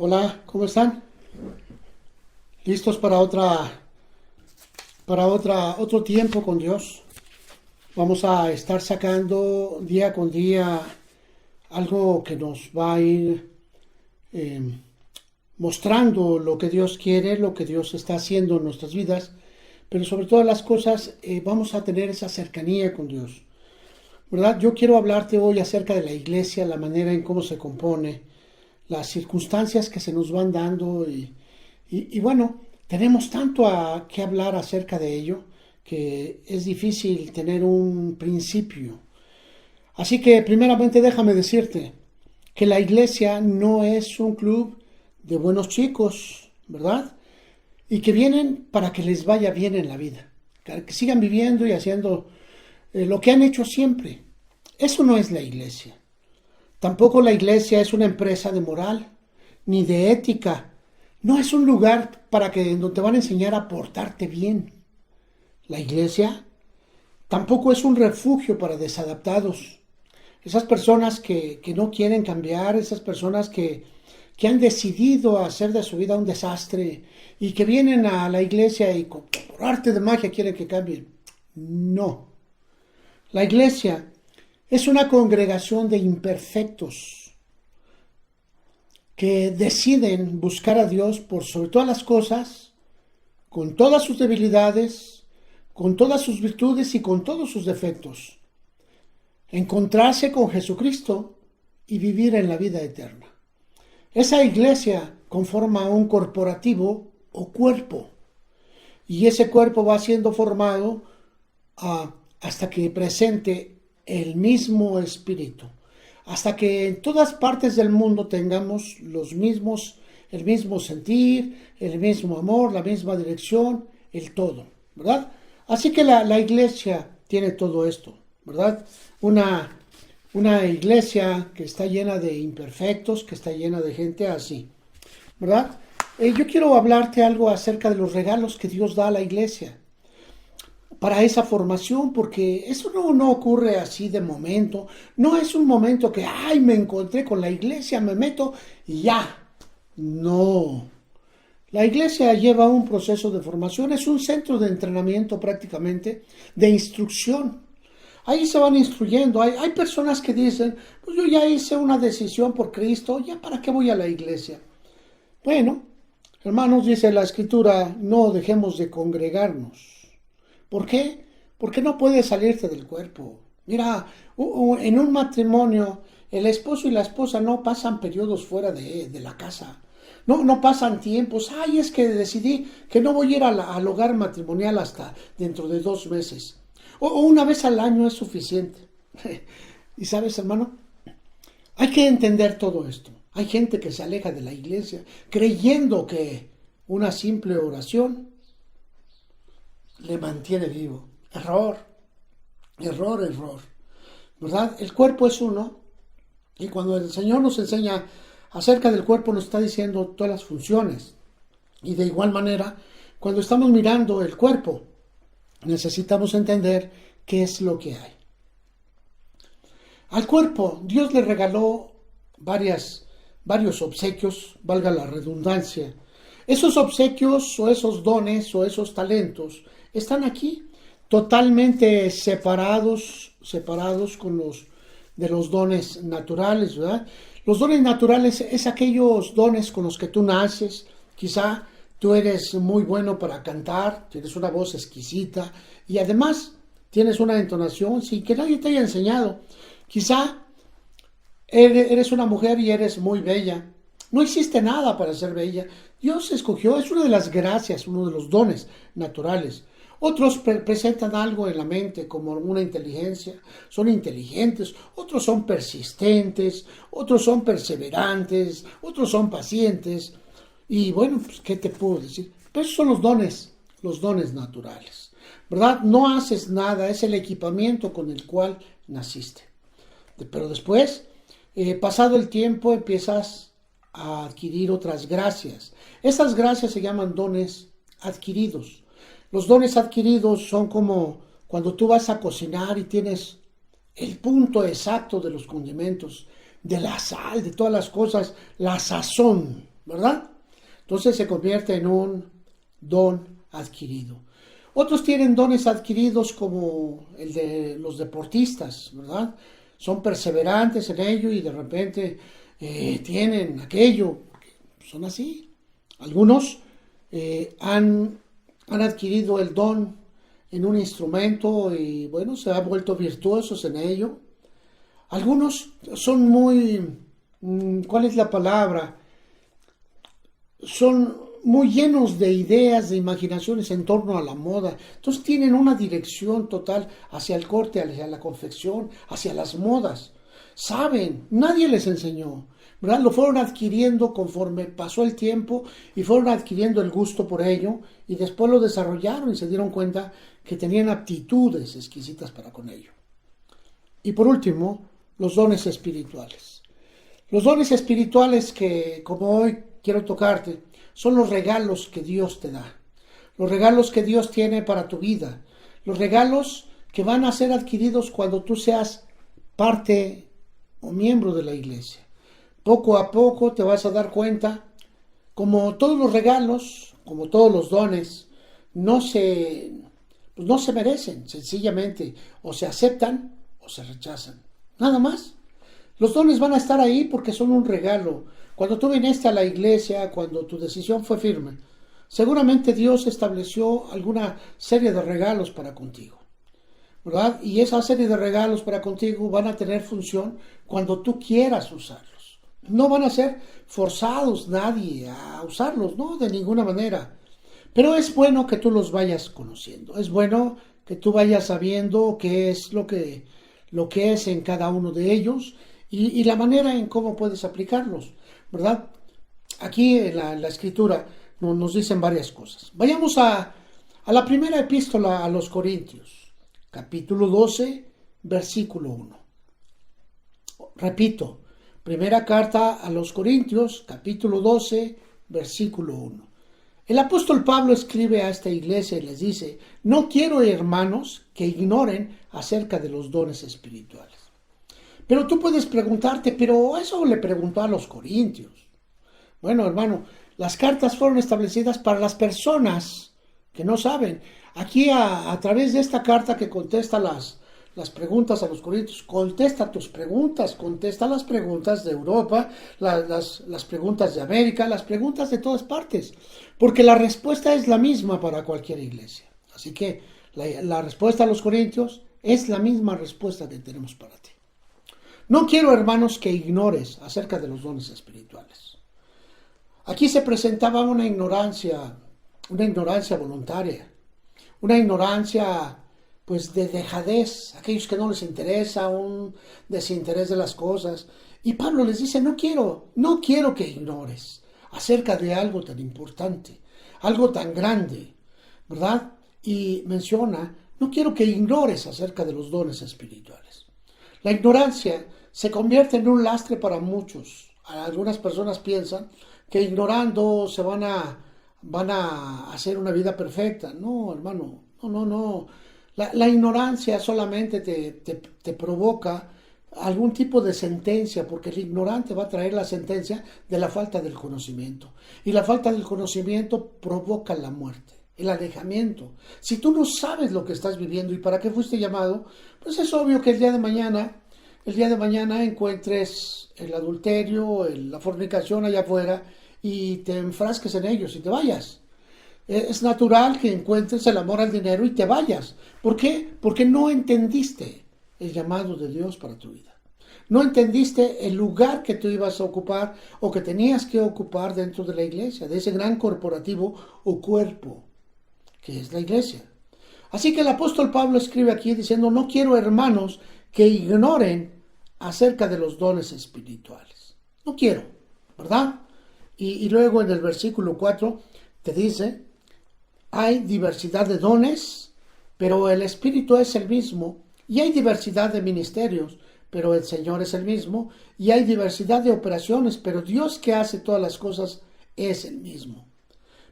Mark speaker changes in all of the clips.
Speaker 1: Hola, ¿cómo están? ¿Listos otro tiempo con Dios? Vamos a estar sacando día con día algo que nos va a ir eh, mostrando lo que Dios quiere, lo que Dios está haciendo en nuestras vidas, pero sobre todas las cosas vamos a tener esa cercanía con Dios, ¿verdad? Yo quiero hablarte hoy acerca de la iglesia, la manera en cómo se compone, las circunstancias que se nos van dando y bueno, tenemos tanto que hablar acerca de ello que es difícil tener un principio. Así que primeramente déjame decirte que la iglesia no es un club de buenos chicos, ¿verdad? Y que vienen para que les vaya bien en la vida, que sigan viviendo y haciendo lo que han hecho siempre. Eso no es la iglesia. Tampoco la iglesia es una empresa de moral, ni de ética. No es un lugar para que donde te van a enseñar a portarte bien. La iglesia tampoco es un refugio para desadaptados. Esas personas que no quieren cambiar, esas personas que han decidido hacer de su vida un desastre y que vienen a la iglesia y por arte de magia quieren que cambien. No. La iglesia es una congregación de imperfectos que deciden buscar a Dios por sobre todas las cosas, con todas sus debilidades, con todas sus virtudes y con todos sus defectos. Encontrarse con Jesucristo y vivir en la vida eterna. Esa iglesia conforma un corporativo o cuerpo, y ese cuerpo va siendo formado hasta que presente el mismo espíritu, hasta que en todas partes del mundo tengamos el mismo sentir, el mismo amor, la misma dirección, el todo, ¿verdad? Así que la iglesia tiene todo esto, ¿verdad? Una iglesia que está llena de imperfectos, que está llena de gente así, ¿verdad? Yo quiero hablarte algo acerca de los regalos que Dios da a la iglesia para esa formación, porque eso no ocurre así de momento. No es un momento que, ay, me encontré con la iglesia, me meto y ya. No. La iglesia lleva un proceso de formación, es un centro de entrenamiento prácticamente, de instrucción. Ahí se van instruyendo. Hay personas que dicen, pues yo ya hice una decisión por Cristo, ya para qué voy a la iglesia. Bueno, hermanos, dice la escritura, no dejemos de congregarnos. ¿Por qué? Porque no puedes salirte del cuerpo. Mira, en un matrimonio, el esposo y la esposa no pasan periodos fuera de la casa. No pasan tiempos. Ay, es que decidí que no voy a ir al hogar matrimonial hasta dentro de 2 meses. O una vez al año es suficiente. Y sabes, hermano, hay que entender todo esto. Hay gente que se aleja de la iglesia creyendo que una simple oración le mantiene vivo. Error, error. ¿Verdad? El cuerpo es uno. Y cuando el Señor nos enseña acerca del cuerpo, nos está diciendo todas las funciones. Y de igual manera, cuando estamos mirando el cuerpo, necesitamos entender qué es lo que hay. Al cuerpo, Dios le regaló varios obsequios, valga la redundancia. Esos obsequios o esos dones o esos talentos están aquí, totalmente separados con los de los dones naturales, ¿verdad? Los dones naturales es aquellos dones con los que tú naces. Quizá tú eres muy bueno para cantar, tienes una voz exquisita y además tienes una entonación sin que nadie te haya enseñado. Quizá eres una mujer y eres muy bella. No hiciste nada para ser bella. Dios escogió, es una de las gracias, uno de los dones naturales. Otros presentan algo en la mente como una inteligencia, son inteligentes, otros son persistentes, otros son perseverantes, otros son pacientes. Y bueno, pues, ¿qué te puedo decir? Pues esos son los dones naturales, ¿verdad? No haces nada, es el equipamiento con el cual naciste. Pero después, pasado el tiempo, empiezas a adquirir otras gracias. Estas gracias se llaman dones adquiridos. Los dones adquiridos son como cuando tú vas a cocinar y tienes el punto exacto de los condimentos, de la sal, de todas las cosas, la sazón. ¿verdad? Entonces se convierte en un don adquirido. Otros tienen dones adquiridos como el de los deportistas, ¿verdad? Son perseverantes en ello y de repente tienen aquello. Son así. Algunos han adquirido el don en un instrumento y bueno, se han vuelto virtuosos en ello. Algunos son muy, ¿cuál es la palabra? Son muy llenos de ideas, de imaginaciones en torno a la moda. Entonces tienen una dirección total hacia el corte, hacia la confección, hacia las modas. Saben, nadie les enseñó, ¿verdad? Lo fueron adquiriendo conforme pasó el tiempo y fueron adquiriendo el gusto por ello y después lo desarrollaron y se dieron cuenta que tenían aptitudes exquisitas para con ello. Y por último, los dones espirituales. Los dones espirituales que, como hoy quiero tocarte, son los regalos que Dios te da. Los regalos que Dios tiene para tu vida. Los regalos que van a ser adquiridos cuando tú seas parte o miembro de la iglesia. Poco a poco te vas a dar cuenta, como todos los regalos, como todos los dones, no se merecen, sencillamente, o se aceptan o se rechazan. Nada más. Los dones van a estar ahí porque son un regalo. Cuando tú viniste a la iglesia, cuando tu decisión fue firme, seguramente Dios estableció alguna serie de regalos para contigo, ¿verdad? Y esa serie de regalos para contigo van a tener función cuando tú quieras usarlos. No van a ser forzados nadie a usarlos, no, de ninguna manera. Pero es bueno que tú los vayas conociendo. Es bueno que tú vayas sabiendo qué es lo que es en cada uno de ellos y la manera en cómo puedes aplicarlos, ¿verdad? Aquí en la escritura nos dicen varias cosas. Vayamos a la primera epístola a los Corintios, capítulo 12, versículo 1. Repito, primera carta a los Corintios, capítulo 12, versículo 1. El apóstol Pablo escribe a esta iglesia y les dice: no quiero, hermanos, que ignoren acerca de los dones espirituales. Pero tú puedes preguntarte, pero eso le preguntó a los corintios. Bueno, hermano, las cartas fueron establecidas para las personas que no saben. Aquí a través de esta carta que contesta las preguntas a los corintios, contesta tus preguntas, contesta las preguntas de Europa, las preguntas de América, las preguntas de todas partes, porque la respuesta es la misma para cualquier iglesia. Así que la respuesta a los corintios es la misma respuesta que tenemos para ti. No quiero, hermanos, que ignores acerca de los dones espirituales. Aquí se presentaba una ignorancia voluntaria, una ignorancia pues de dejadez, aquellos que no les interesa, un desinterés de las cosas. Y Pablo les dice: no quiero que ignores acerca de algo tan importante, algo tan grande, ¿verdad? Y menciona: no quiero que ignores acerca de los dones espirituales. La ignorancia se convierte en un lastre para muchos. Algunas personas piensan que ignorando se van a hacer una vida perfecta. No, hermano, no. La ignorancia solamente te provoca algún tipo de sentencia, porque el ignorante va a traer la sentencia de la falta del conocimiento. Y la falta del conocimiento provoca la muerte, el alejamiento. Si tú no sabes lo que estás viviendo y para qué fuiste llamado, pues es obvio que el día de mañana encuentres el adulterio, la fornicación allá afuera y te enfrasques en ellos y te vayas. Es natural que encuentres el amor al dinero y te vayas. ¿Por qué? Porque no entendiste el llamado de Dios para tu vida. No entendiste el lugar que tú ibas a ocupar o que tenías que ocupar dentro de la iglesia, de ese gran corporativo o cuerpo que es la iglesia. Así que el apóstol Pablo escribe aquí diciendo: no quiero, hermanos, que ignoren acerca de los dones espirituales. No quiero, ¿verdad? Y luego en el versículo 4 te dice: hay diversidad de dones, pero el Espíritu es el mismo. Y hay diversidad de ministerios, pero el Señor es el mismo. Y hay diversidad de operaciones, pero Dios que hace todas las cosas es el mismo.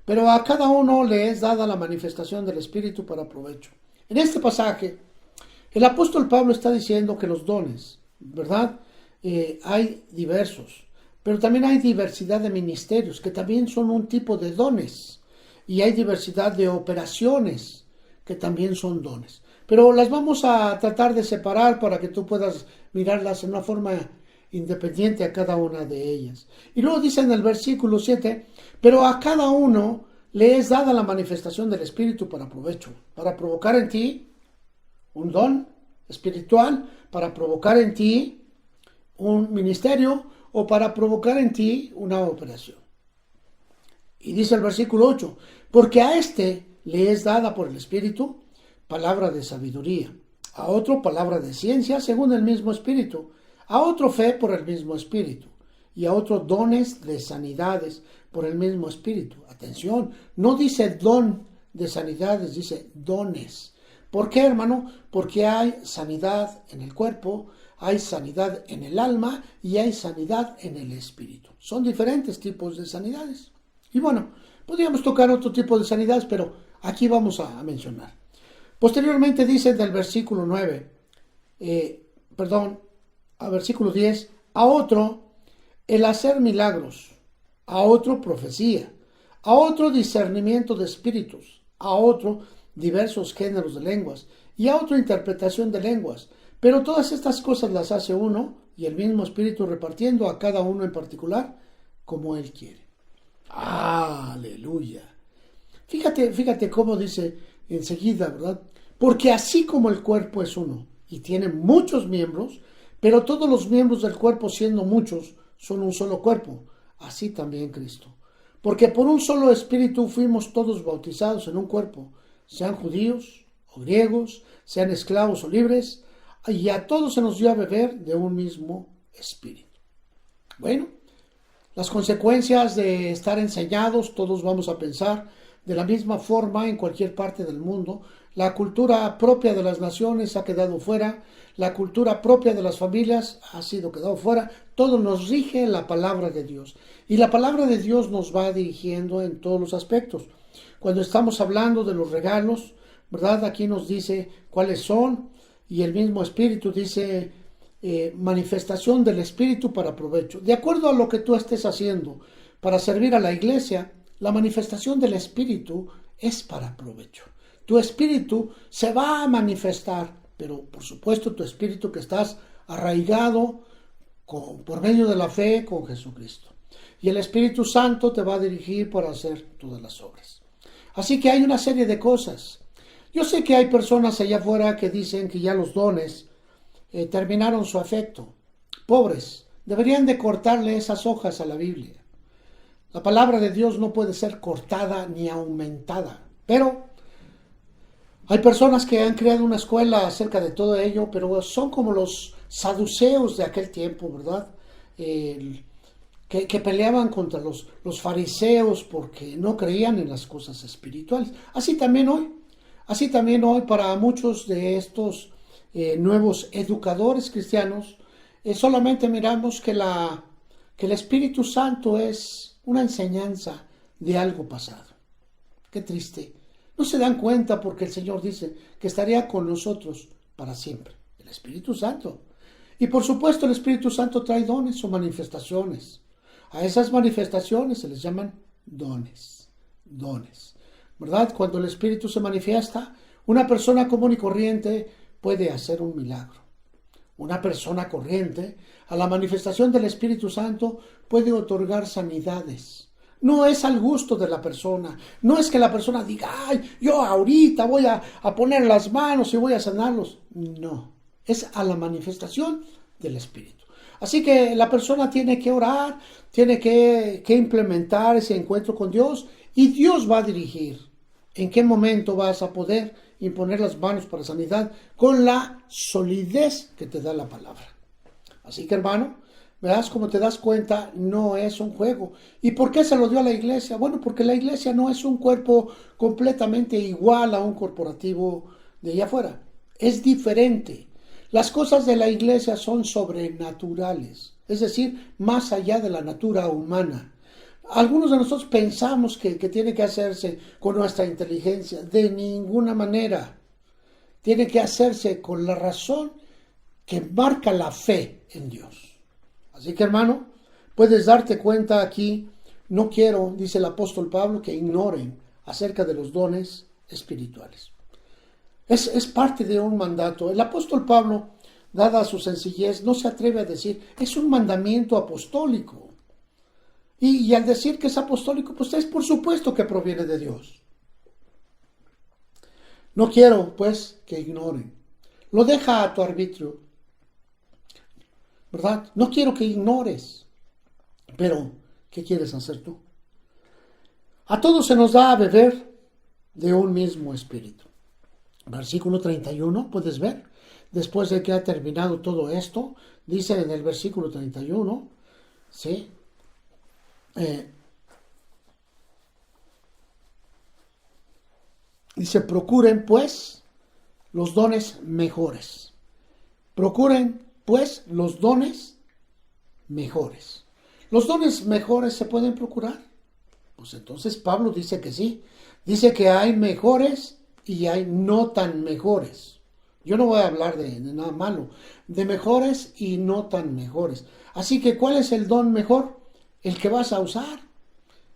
Speaker 1: Pero a cada uno le es dada la manifestación del Espíritu para provecho. En este pasaje, el apóstol Pablo está diciendo que los dones, ¿verdad? Hay diversos, Pero también hay diversidad de ministerios, que también son un tipo de dones. Y hay diversidad de operaciones, que también son dones. Pero las vamos a tratar de separar para que tú puedas mirarlas en una forma independiente a cada una de ellas. Y luego dice en el versículo 7, pero a cada uno le es dada la manifestación del Espíritu para provecho, para provocar en ti un don espiritual, para provocar en ti un ministerio o para provocar en ti una operación. Y dice el versículo 8, porque a este le es dada por el Espíritu palabra de sabiduría, a otro palabra de ciencia según el mismo Espíritu, a otro fe por el mismo Espíritu, y a otro dones de sanidades por el mismo Espíritu. Atención, no dice don de sanidades, dice dones. ¿Por qué, hermano? Porque hay sanidad en el cuerpo, hay sanidad en el alma y hay sanidad en el espíritu. Son diferentes tipos de sanidades. Y bueno, podríamos tocar otro tipo de sanidades, pero aquí vamos a mencionar. Posteriormente dice del versículo 9, al versículo 10, a otro el hacer milagros, a otro profecía, a otro discernimiento de espíritus, a otro diversos géneros de lenguas y a otro interpretación de lenguas. Pero todas estas cosas las hace uno y el mismo Espíritu repartiendo a cada uno en particular como Él quiere. ¡Aleluya! Fíjate cómo dice enseguida, ¿verdad? Porque así como el cuerpo es uno y tiene muchos miembros, pero todos los miembros del cuerpo siendo muchos son un solo cuerpo, así también Cristo. Porque por un solo Espíritu fuimos todos bautizados en un cuerpo, sean judíos o griegos, sean esclavos o libres, y a todos se nos dio a beber de un mismo Espíritu. Bueno, las consecuencias de estar enseñados, todos vamos a pensar de la misma forma en cualquier parte del mundo. La cultura propia de las naciones ha quedado fuera, la cultura propia de las familias ha sido quedado fuera. Todo nos rige la palabra de Dios. Y la palabra de Dios nos va dirigiendo en todos los aspectos. Cuando estamos hablando de los regalos, ¿verdad? Aquí nos dice cuáles son. Y el mismo Espíritu dice manifestación del Espíritu para provecho. De acuerdo a lo que tú estés haciendo para servir a la iglesia, la manifestación del Espíritu es para provecho. Tu espíritu se va a manifestar, pero por supuesto tu espíritu que estás arraigado por medio de la fe con Jesucristo. Y el Espíritu Santo te va a dirigir para hacer todas las obras. Así que hay una serie de cosas. Yo sé que hay personas allá afuera que dicen que ya los dones terminaron su efecto. Pobres, deberían de cortarle esas hojas a la Biblia. La palabra de Dios no puede ser cortada ni aumentada. Pero hay personas que han creado una escuela acerca de todo ello, pero son como los saduceos de aquel tiempo, ¿verdad? Que peleaban contra los fariseos porque no creían en las cosas espirituales. Así también hoy para muchos de estos nuevos educadores cristianos, solamente miramos que el Espíritu Santo es una enseñanza de algo pasado. Qué triste. No se dan cuenta porque el Señor dice que estaría con nosotros para siempre. El Espíritu Santo. Y por supuesto el Espíritu Santo trae dones o manifestaciones. A esas manifestaciones se les llaman dones. Dones. ¿Verdad? Cuando el Espíritu se manifiesta, una persona común y corriente puede hacer un milagro. Una persona corriente, a la manifestación del Espíritu Santo, puede otorgar sanidades. No es al gusto de la persona. No es que la persona diga, ay, yo ahorita voy a poner las manos y voy a sanarlos. No, es a la manifestación del Espíritu. Así que la persona tiene que orar, tiene que implementar ese encuentro con Dios y Dios va a dirigir en qué momento vas a poder imponer las manos para sanidad con la solidez que te da la palabra. Así que, hermano, verás, como te das cuenta, no es un juego. ¿Y por qué se lo dio a la iglesia? Bueno, porque la iglesia no es un cuerpo completamente igual a un corporativo de allá afuera. Es diferente. Las cosas de la iglesia son sobrenaturales, es decir, más allá de la natura humana. Algunos de nosotros pensamos que tiene que hacerse con nuestra inteligencia. De ninguna manera. Tiene que hacerse con la razón que marca la fe en Dios. Así que, hermano, Puedes darte cuenta aquí, no quiero, dice el apóstol Pablo, que ignoren acerca de los dones espirituales. Es parte de un mandato. El apóstol Pablo, dada su sencillez, no se atreve a decir, es un mandamiento apostólico. Y al decir que es apostólico, pues es por supuesto que proviene de Dios. No quiero, pues, que ignoren. Lo deja a tu arbitrio, ¿verdad? No quiero que ignores. Pero, ¿qué quieres hacer tú? A todos se nos da a beber de un mismo espíritu. Versículo 31, puedes ver. Después de que ha terminado todo esto, dice en el versículo 31, ¿sí? Dice, procuren pues los dones mejores. Procuren pues los dones mejores. ¿Los dones mejores se pueden procurar? Pues entonces Pablo dice que sí. Dice que hay mejores y hay no tan mejores. Yo no voy a hablar de nada malo, de mejores y no tan mejores. Así que, ¿cuál es el don mejor? El que vas a usar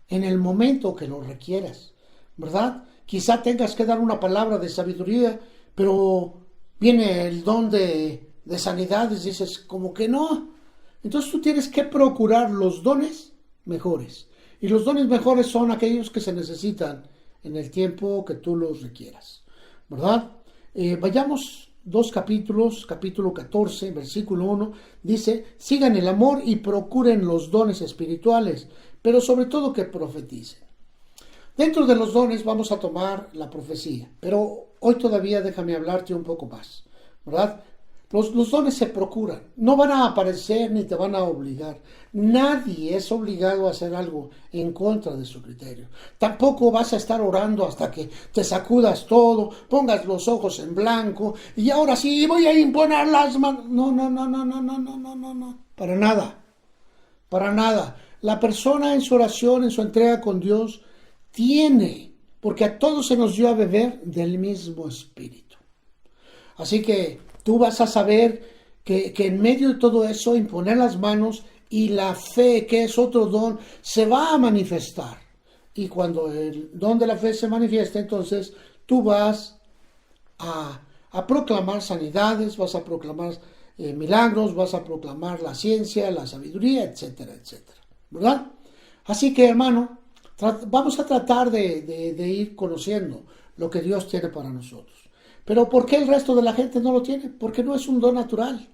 Speaker 1: en el momento que lo requieras, ¿verdad? Quizá tengas que dar una palabra de sabiduría, pero viene el don de sanidades, dices, como que no. Entonces tú tienes que procurar los dones mejores. Y los dones mejores son aquellos que se necesitan en el tiempo que tú los requieras, ¿verdad? Vayamos dos capítulos, capítulo 14, versículo 1, dice, sigan el amor y procuren los dones espirituales, pero sobre todo que profeticen. Dentro de los dones vamos a tomar la profecía, pero hoy todavía déjame hablarte un poco más, ¿verdad? Los dones se procuran, no van a aparecer ni te van a obligar. Nadie es obligado a hacer algo en contra de su criterio. Tampoco vas a estar orando hasta que te sacudas todo, pongas los ojos en blanco y ahora sí voy a imponer las manos. No, no, no, no, no, no, no, no, no, no. Para nada, para nada. La persona en su oración, en su entrega con Dios, tiene, porque a todos se nos dio a beber del mismo espíritu. Así que tú vas a saber que en medio de todo eso, imponer las manos y la fe, que es otro don, se va a manifestar. Y cuando el don de la fe se manifieste, entonces tú vas a proclamar sanidades, vas a proclamar milagros, vas a proclamar la ciencia, la sabiduría, etcétera, etcétera. ¿Verdad? Así que, hermano, vamos a tratar de ir conociendo lo que Dios tiene para nosotros. Pero ¿por qué el resto de la gente no lo tiene? Porque no es un don natural.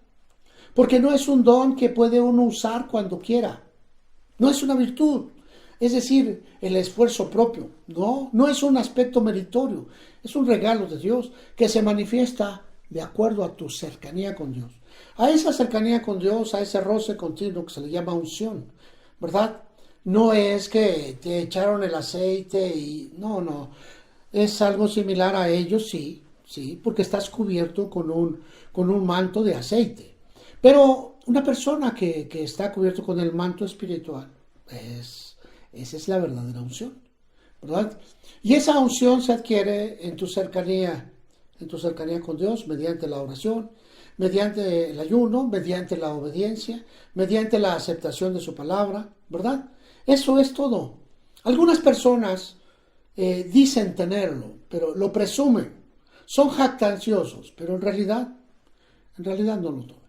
Speaker 1: Porque no es un don que puede uno usar cuando quiera. No es una virtud. Es decir, el esfuerzo propio. No es un aspecto meritorio. Es un regalo de Dios que se manifiesta de acuerdo a tu cercanía con Dios. A esa cercanía con Dios, a ese roce continuo que se le llama unción, ¿verdad? No es que te echaron el aceite y... No. Es algo similar a ello, sí, porque estás cubierto con un manto de aceite. Pero una persona que está cubierto con el manto espiritual, esa es la verdadera unción, ¿verdad? Y esa unción se adquiere en tu cercanía con Dios, mediante la oración, mediante el ayuno, mediante la obediencia, mediante la aceptación de su palabra, ¿verdad? Eso es todo. Algunas personas dicen tenerlo, pero lo presumen. Son jactanciosos, pero en realidad no lo toman.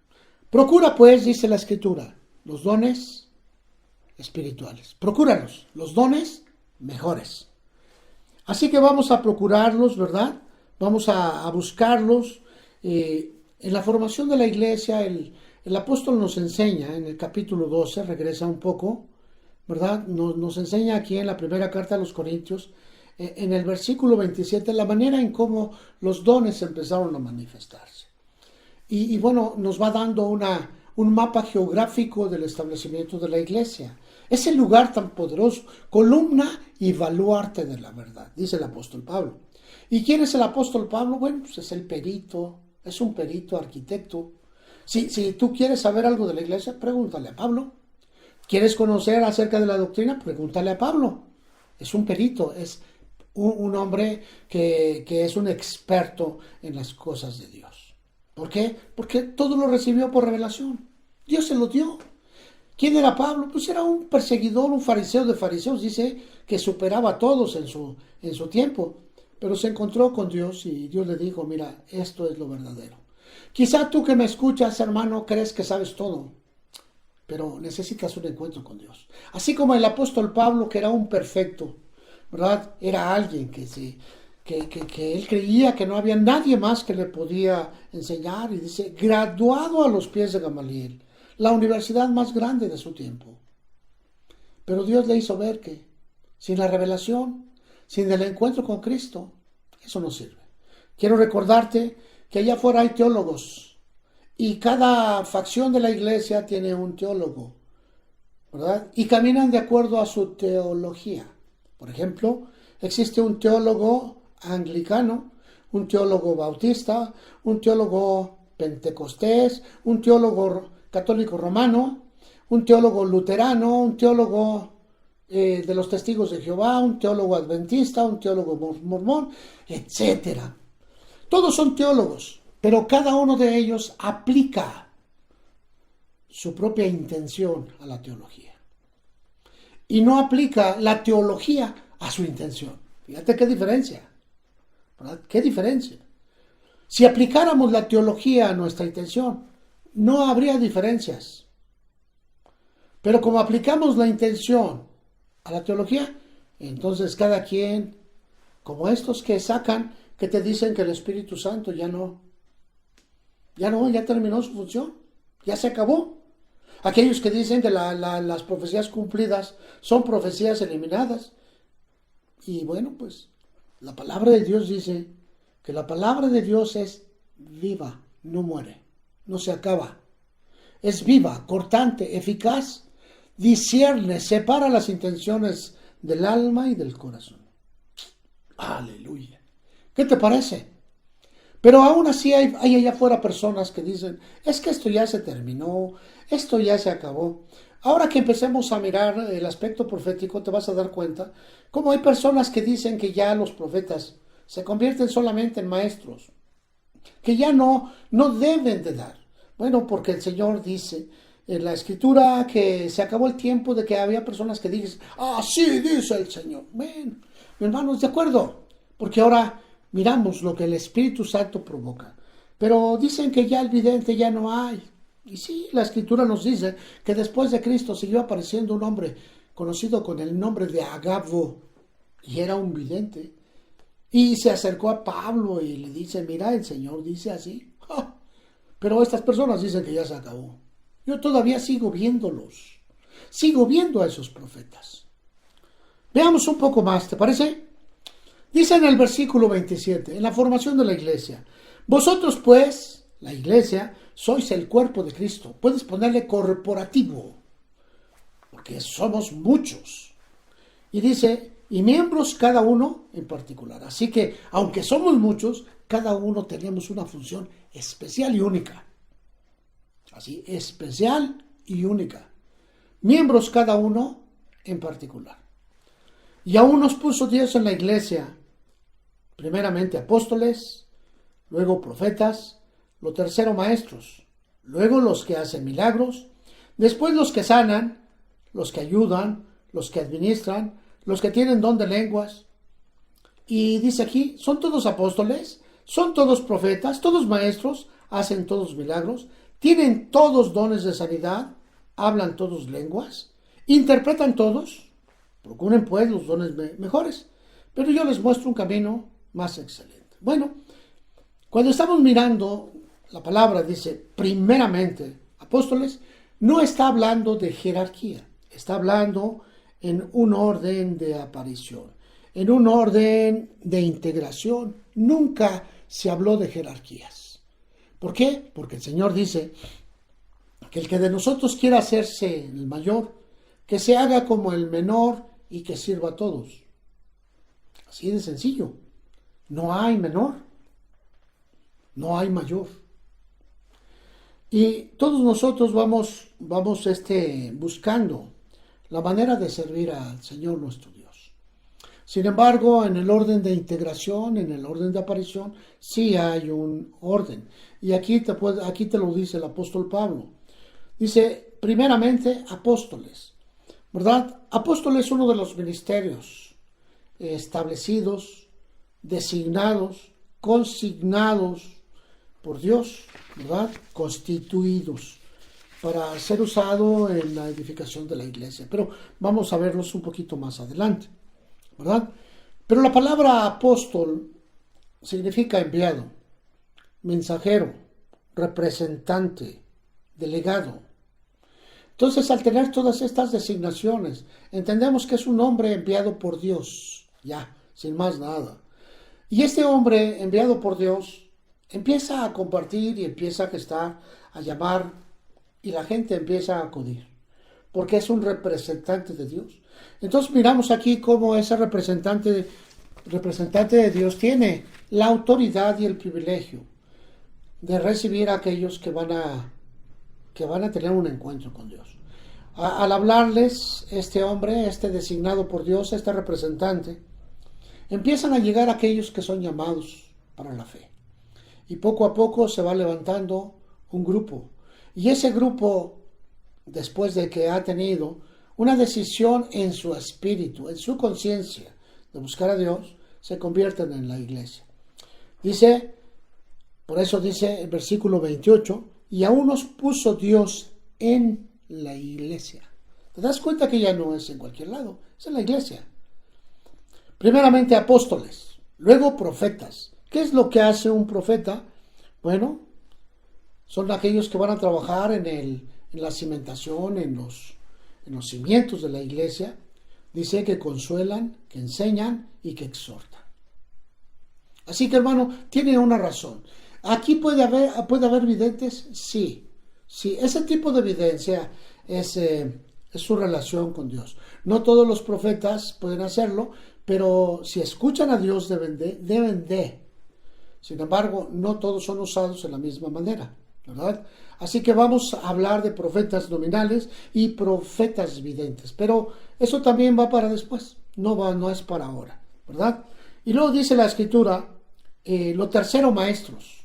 Speaker 1: Procura pues, dice la Escritura, los dones espirituales. Procúralos, los dones mejores. Así que vamos a procurarlos, ¿verdad? Vamos a buscarlos. En la formación de la iglesia, el apóstol nos enseña, en el capítulo 12, regresa un poco, ¿verdad? Nos enseña aquí en la primera carta a los Corintios, en el versículo 27, la manera en cómo los dones empezaron a manifestarse. Y bueno, nos va dando un mapa geográfico del establecimiento de la iglesia. Es el lugar tan poderoso, columna y baluarte de la verdad, dice el apóstol Pablo. ¿Y quién es el apóstol Pablo? Bueno, pues es el perito, es un perito arquitecto. Si tú quieres saber algo de la iglesia, pregúntale a Pablo. ¿Quieres conocer acerca de la doctrina? Pregúntale a Pablo. Es un perito, es un hombre que es un experto en las cosas de Dios. ¿Por qué? Porque todo lo recibió por revelación. Dios se lo dio. ¿Quién era Pablo? Pues era un perseguidor, un fariseo de fariseos, dice que superaba a todos en su tiempo. Pero se encontró con Dios y Dios le dijo, mira, esto es lo verdadero. Quizá tú que me escuchas, hermano, crees que sabes todo, pero necesitas un encuentro con Dios. Así como el apóstol Pablo, que era un perfecto, ¿verdad? Era alguien que él creía que no había nadie más que le podía enseñar, y dice, graduado a los pies de Gamaliel, la universidad más grande de su tiempo. Pero Dios le hizo ver que sin la revelación, sin el encuentro con Cristo, eso no sirve. Quiero recordarte que allá afuera hay teólogos y cada facción de la iglesia tiene un teólogo, ¿verdad? Y caminan de acuerdo a su teología. Por ejemplo, existe un teólogo anglicano, un teólogo bautista, un teólogo pentecostés, un teólogo católico romano, un teólogo luterano, un teólogo de los testigos de Jehová, un teólogo adventista, un teólogo mormón, etcétera. Todos son teólogos, pero cada uno de ellos aplica su propia intención a la teología. Y no aplica la teología a su intención. Fíjate qué diferencia, ¿verdad? ¿Qué diferencia? Si aplicáramos la teología a nuestra intención, no habría diferencias. Pero como aplicamos la intención a la teología, entonces cada quien, como estos que sacan, que te dicen que el Espíritu Santo ya terminó su función, ya se acabó. Aquellos que dicen que las profecías cumplidas son profecías eliminadas. Y bueno, pues la palabra de Dios dice que la palabra de Dios es viva, no muere, no se acaba. Es viva, cortante, eficaz, discierne, separa las intenciones del alma y del corazón. Aleluya. ¿Qué te parece? Pero aún así hay allá afuera personas que dicen, es que esto ya se terminó, esto ya se acabó. Ahora que empecemos a mirar el aspecto profético, te vas a dar cuenta cómo hay personas que dicen que ya los profetas se convierten solamente en maestros, que ya no deben de dar. Bueno, porque el Señor dice en la Escritura que se acabó el tiempo de que había personas que dicen, sí, dice el Señor. Bueno, mi hermano, de acuerdo, porque ahora miramos lo que el Espíritu Santo provoca. Pero dicen que ya el vidente ya no hay. Y sí, la Escritura nos dice que después de Cristo siguió apareciendo un hombre conocido con el nombre de Agabo, y era un vidente. Y se acercó a Pablo y le dice, mira, el Señor dice así. ¡Ja! Pero estas personas dicen que ya se acabó. Yo todavía sigo viéndolos. Sigo viendo a esos profetas. Veamos un poco más, ¿te parece? Dice en el versículo 27, en la formación de la iglesia, vosotros pues, la iglesia, sois el cuerpo de Cristo. Puedes ponerle corporativo, porque somos muchos. Y dice, y miembros cada uno en particular. Así que, aunque somos muchos, cada uno tenemos una función especial y única. Así, especial y única. Miembros cada uno en particular. Y aún nos puso Dios en la iglesia, primeramente apóstoles, luego profetas, lo tercero maestros, luego los que hacen milagros, después los que sanan, los que ayudan, los que administran, los que tienen don de lenguas. Y dice aquí, son todos apóstoles, son todos profetas, todos maestros, hacen todos milagros, tienen todos dones de sanidad, hablan todos lenguas, interpretan todos, procuren pues los dones mejores, pero yo les muestro un camino más excelente. Bueno, cuando estamos mirando la palabra dice primeramente apóstoles, no está hablando de jerarquía, está hablando en un orden de aparición, en un orden de integración. Nunca se habló de jerarquías. ¿Por qué? Porque el Señor dice que el que de nosotros quiera hacerse el mayor, que se haga como el menor y que sirva a todos. Así de sencillo. No hay menor, no hay mayor. Y todos nosotros vamos buscando la manera de servir al Señor nuestro Dios. Sin embargo, en el orden de integración, en el orden de aparición, sí hay un orden. Y aquí te lo dice el apóstol Pablo. Dice, primeramente apóstoles, ¿verdad? Apóstol es uno de los ministerios establecidos, designados, consignados por Dios, ¿verdad? Constituidos para ser usado en la edificación de la iglesia. Pero vamos a verlos un poquito más adelante, ¿verdad? Pero la palabra apóstol significa enviado, mensajero, representante, delegado. Entonces, al tener todas estas designaciones, entendemos que es un hombre enviado por Dios, ya, sin más nada. Y este hombre enviado por Dios empieza a compartir y empieza a gestar, a llamar, y la gente empieza a acudir, porque es un representante de Dios. Entonces miramos aquí cómo ese representante de Dios tiene la autoridad y el privilegio de recibir a aquellos que van a tener un encuentro con Dios. Al hablarles, este hombre, este designado por Dios, este representante, empiezan a llegar aquellos que son llamados para la fe. Y poco a poco se va levantando un grupo. Y ese grupo, después de que ha tenido una decisión en su espíritu, en su conciencia, de buscar a Dios, se convierten en la iglesia. Por eso dice el versículo 28, y aún nos puso Dios en la iglesia. ¿Te das cuenta que ya no es en cualquier lado? Es en la iglesia. Primeramente apóstoles, luego profetas. ¿Qué es lo que hace un profeta? Bueno, son aquellos que van a trabajar en la cimentación, en los cimientos de la iglesia. Dice que consuelan, que enseñan y que exhortan. Así que, hermano, tiene una razón. ¿Aquí puede haber videntes? Sí. Sí, ese tipo de evidencia es su relación con Dios. No todos los profetas pueden hacerlo, pero si escuchan a Dios deben de. Sin embargo, no todos son usados de la misma manera, ¿verdad? Así que vamos a hablar de profetas nominales y profetas videntes, pero eso también va para después, no es para ahora, ¿verdad? Y luego dice la Escritura, lo tercero, maestros.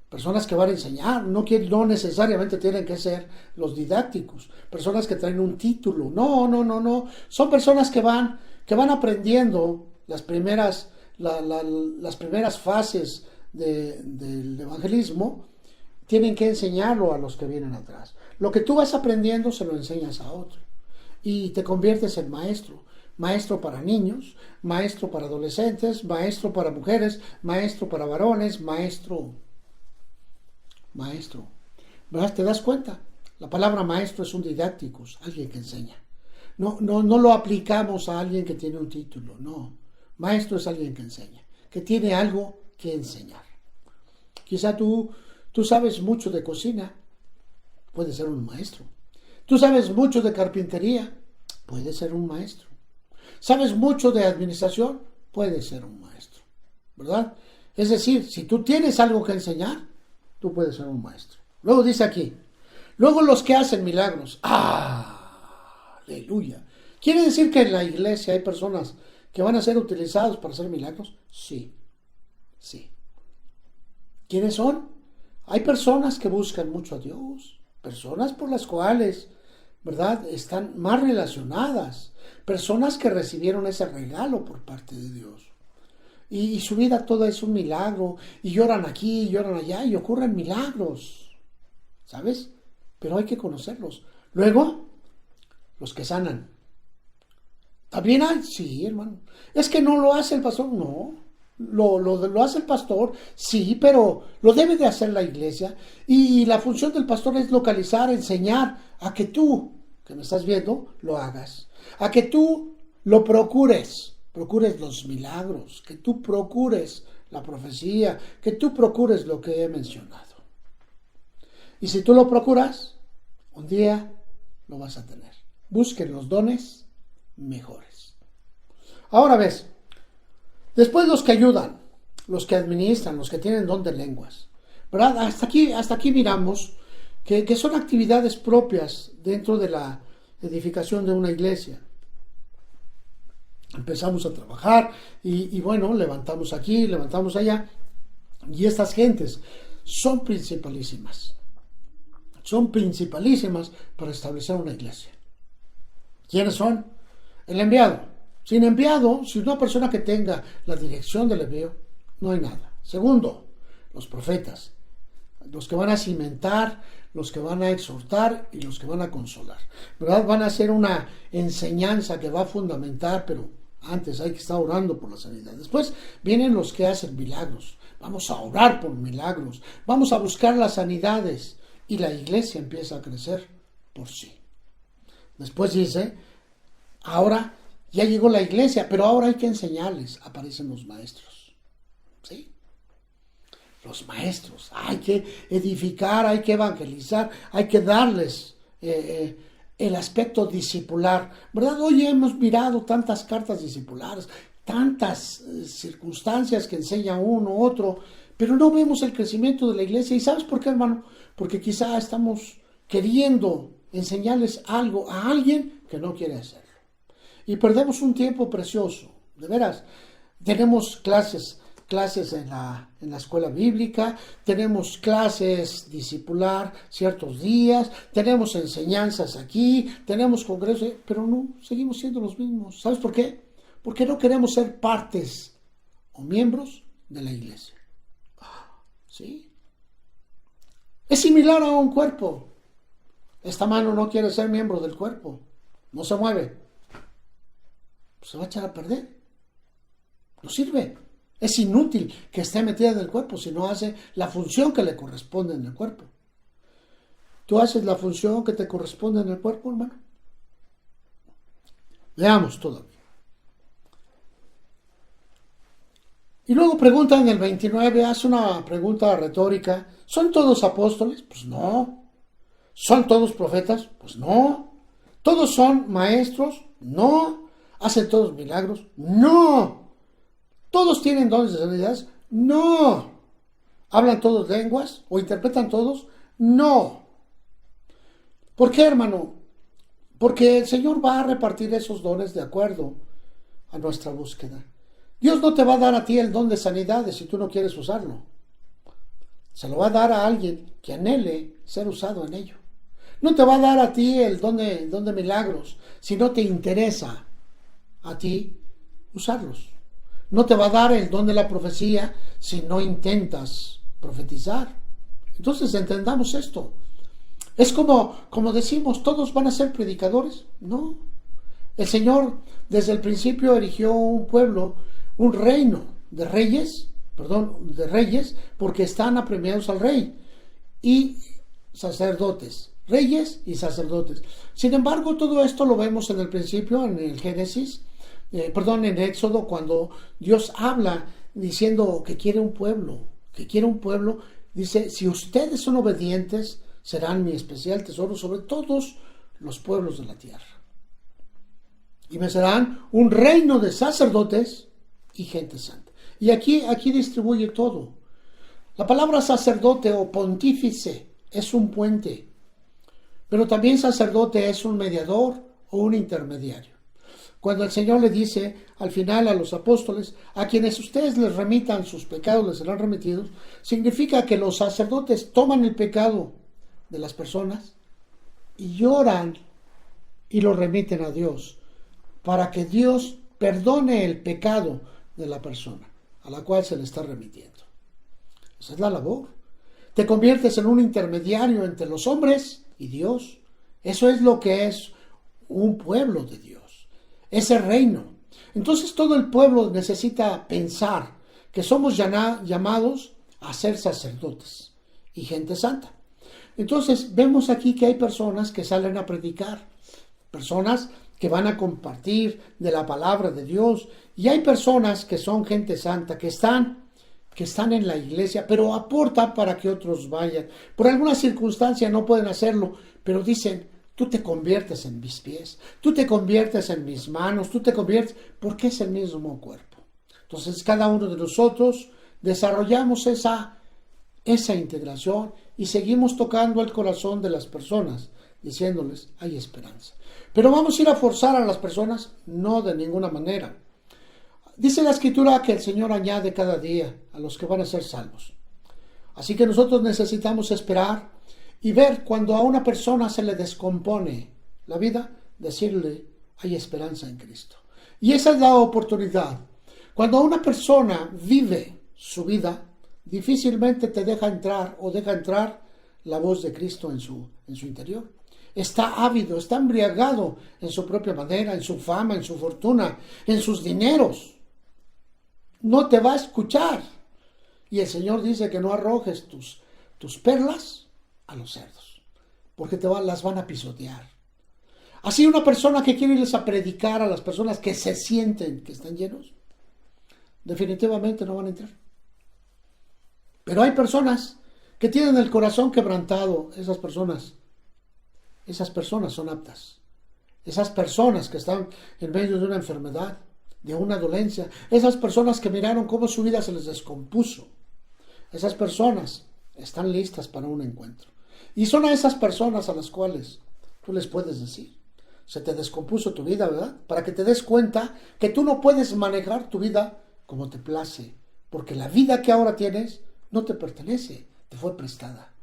Speaker 1: Personas que van a enseñar, no necesariamente tienen que ser los didácticos, personas que traen un título, no, son personas que van aprendiendo las primeras fases del evangelismo, tienen que enseñarlo a los que vienen atrás. Lo que tú vas aprendiendo se lo enseñas a otro y te conviertes en maestro. Maestro para niños, maestro para adolescentes, maestro para mujeres, maestro para varones, maestro. ¿Verdad? ¿Te das cuenta? La palabra maestro es un didácticos, alguien que enseña. No lo aplicamos a alguien que tiene un título, no. Maestro es alguien que enseña, que tiene algo que enseñar. Quizá tú sabes mucho de cocina, puedes ser un maestro. Tú sabes mucho de carpintería, puedes ser un maestro. ¿Sabes mucho de administración? Puedes ser un maestro, ¿verdad? Es decir, si tú tienes algo que enseñar, tú puedes ser un maestro. Luego dice aquí, luego los que hacen milagros. ¡Aleluya! ¿Quiere decir que en la iglesia hay personas que van a ser utilizados para hacer milagros? Sí. ¿Quiénes son? Hay personas que buscan mucho a Dios, personas por las cuales, ¿verdad?, están más relacionadas, personas que recibieron ese regalo por parte de Dios. Y su vida toda es un milagro, y lloran aquí, y lloran allá, y ocurren milagros, ¿sabes? Pero hay que conocerlos. Luego, los que sanan. ¿También hay? Sí, hermano. ¿Es que no lo hace el pastor? No. Lo hace el pastor, sí, pero lo debe de hacer la iglesia. Y la función del pastor es localizar, enseñar a que tú, que me estás viendo, lo hagas. A que tú lo procures los milagros, que tú procures la profecía, que tú procures lo que he mencionado. Y si tú lo procuras, un día lo vas a tener. Busquen los dones mejores. Ahora ves, después los que ayudan, los que administran, los que tienen don de lenguas, ¿verdad? Hasta aquí miramos que son actividades propias dentro de la edificación de una iglesia. Empezamos a trabajar y bueno, levantamos aquí, levantamos allá, y estas gentes son principalísimas. son principalísimas para establecer una iglesia. ¿Quiénes son? El enviado. Sin enviado, sin una persona que tenga la dirección del envío, no hay nada. Segundo, los profetas, los que van a cimentar, los que van a exhortar y los que van a consolar. ¿Verdad? Van a hacer una enseñanza que va a fundamentar, pero antes hay que estar orando por la sanidad. Después vienen los que hacen milagros. Vamos a orar por milagros. Vamos a buscar las sanidades. Y la iglesia empieza a crecer por sí. Después dice, ahora ya llegó la iglesia, pero ahora hay que enseñarles. Aparecen los maestros. ¿Sí? Los maestros. Hay que edificar, hay que evangelizar, hay que darles el aspecto discipular. ¿Verdad? Hoy hemos mirado tantas cartas discipulares, tantas circunstancias que enseña uno, otro, pero no vemos el crecimiento de la iglesia. ¿Y sabes por qué, hermano? Porque quizá estamos queriendo enseñarles algo a alguien que no quiere hacerlo. Y perdemos un tiempo precioso. De veras, tenemos clases en la escuela bíblica, tenemos clases discipular ciertos días, tenemos enseñanzas aquí, tenemos congresos, pero no, seguimos siendo los mismos. ¿Sabes por qué? Porque no queremos ser partes o miembros de la iglesia. ¿Sí? Es similar a un cuerpo. Esta mano no quiere ser miembro del cuerpo, no se mueve, se va a echar a perder, no sirve. Es inútil que esté metida en el cuerpo si no hace la función que le corresponde en el cuerpo. ¿Tú haces la función que te corresponde en el cuerpo, hermano? Veamos todavía. Y luego pregunta en el 29, hace una pregunta retórica. ¿Son todos apóstoles? Pues no. ¿Son todos profetas? Pues no. ¿Todos son maestros? No. ¿Hacen todos milagros? No. ¿Todos tienen dones de sanidades? No. ¿Hablan todos lenguas? ¿O interpretan todos? No. ¿Por qué, hermano? Porque el Señor va a repartir esos dones de acuerdo a nuestra búsqueda. Dios no te va a dar a ti el don de sanidades si tú no quieres usarlo. Se lo va a dar a alguien que anhele ser usado en ello. No te va a dar a ti el don de milagros si no te interesa a ti usarlos. No te va a dar el don de la profecía si no intentas profetizar. Entonces entendamos esto. Es como decimos, ¿todos van a ser predicadores? No. El Señor desde el principio erigió un pueblo, un reino de reyes, porque están apremiados al rey, y sacerdotes, reyes y sacerdotes. Sin embargo, todo esto lo vemos en el principio, en el Génesis, en Éxodo, cuando Dios habla diciendo que quiere un pueblo, dice, si ustedes son obedientes, serán mi especial tesoro sobre todos los pueblos de la tierra. Y me serán un reino de sacerdotes y gente santa. Y aquí distribuye todo. La palabra sacerdote o pontífice es un puente, pero también sacerdote es un mediador o un intermediario. Cuando el Señor le dice al final a los apóstoles, a quienes ustedes les remitan sus pecados les serán remitidos, significa que los sacerdotes toman el pecado de las personas y lloran y lo remiten a Dios para que Dios perdone el pecado de la persona a la cual se le está remitiendo. Esa es la labor. Te conviertes en un intermediario entre los hombres y Dios. Eso es lo que es un pueblo de Dios, ese reino. Entonces todo el pueblo necesita pensar que somos llamados a ser sacerdotes y gente santa. Entonces vemos aquí que hay personas que salen a predicar, personas que van a compartir de la palabra de Dios, y hay personas que son gente santa, que están en la iglesia, pero aportan para que otros vayan. Por alguna circunstancia no pueden hacerlo, pero dicen, tú te conviertes en mis pies, tú te conviertes en mis manos, porque es el mismo cuerpo. Entonces cada uno de nosotros desarrollamos esa integración y seguimos tocando el corazón de las personas, diciéndoles, hay esperanza. Pero vamos a ir a forzar a las personas, no, de ninguna manera. Dice la Escritura que el Señor añade cada día a los que van a ser salvos. Así que nosotros necesitamos esperar y ver cuando a una persona se le descompone la vida, decirle, hay esperanza en Cristo. Y esa es la oportunidad. Cuando una persona vive su vida, difícilmente te deja entrar o deja entrar la voz de Cristo en su interior. Está ávido, está embriagado en su propia manera, en su fama, en su fortuna, en sus dineros. No te va a escuchar. Y el Señor dice que no arrojes tus perlas a los cerdos, porque las van a pisotear. Así una persona que quiere irles a predicar a las personas que se sienten que están llenos, definitivamente no van a entrar. Pero hay personas que tienen el corazón quebrantado. Esas personas son aptas. Esas personas que están en medio de una enfermedad, de una dolencia, esas personas que miraron cómo su vida se les descompuso, esas personas están listas para un encuentro. Y son a esas personas a las cuales tú les puedes decir, se te descompuso tu vida, ¿verdad? Para que te des cuenta que tú no puedes manejar tu vida como te place, porque la vida que ahora tienes no te pertenece, te fue prestada.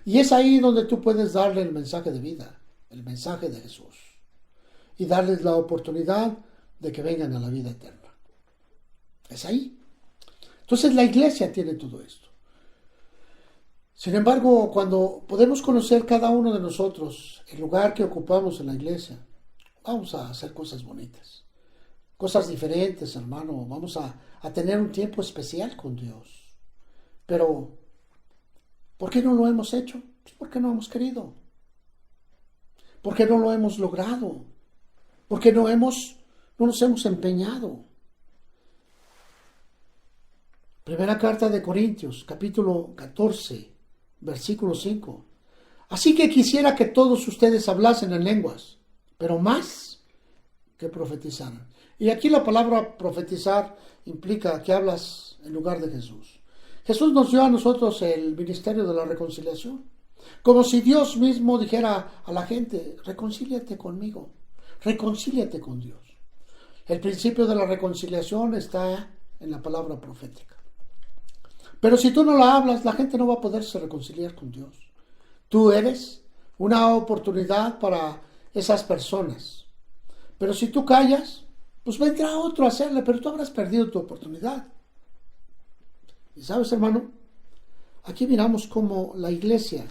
Speaker 1: Y es ahí donde tú puedes darle el mensaje de vida, el mensaje de Jesús, y darles la oportunidad de que vengan a la vida eterna. Es ahí. Entonces la iglesia tiene todo esto. Sin embargo, cuando podemos conocer cada uno de nosotros el lugar que ocupamos en la iglesia, vamos a hacer cosas bonitas, cosas diferentes, hermano. Vamos a tener un tiempo especial con Dios. Pero, ¿por qué no lo hemos hecho? Pues porque no hemos querido. Porque no lo hemos logrado. Porque no nos hemos empeñado. Primera carta de Corintios, capítulo 14, versículo 5. Así que quisiera que todos ustedes hablasen en lenguas, pero más que profetizaran. Y aquí la palabra profetizar implica que hablas en lugar de Jesús. Jesús nos dio a nosotros el ministerio de la reconciliación. Como si Dios mismo dijera a la gente, reconcíliate conmigo, reconcíliate con Dios. El principio de la reconciliación está en la palabra profética. Pero si tú no la hablas, la gente no va a poderse reconciliar con Dios. Tú eres una oportunidad para esas personas. Pero si tú callas, pues vendrá otro a hacerle, pero tú habrás perdido tu oportunidad. Y sabes, hermano, aquí miramos cómo la iglesia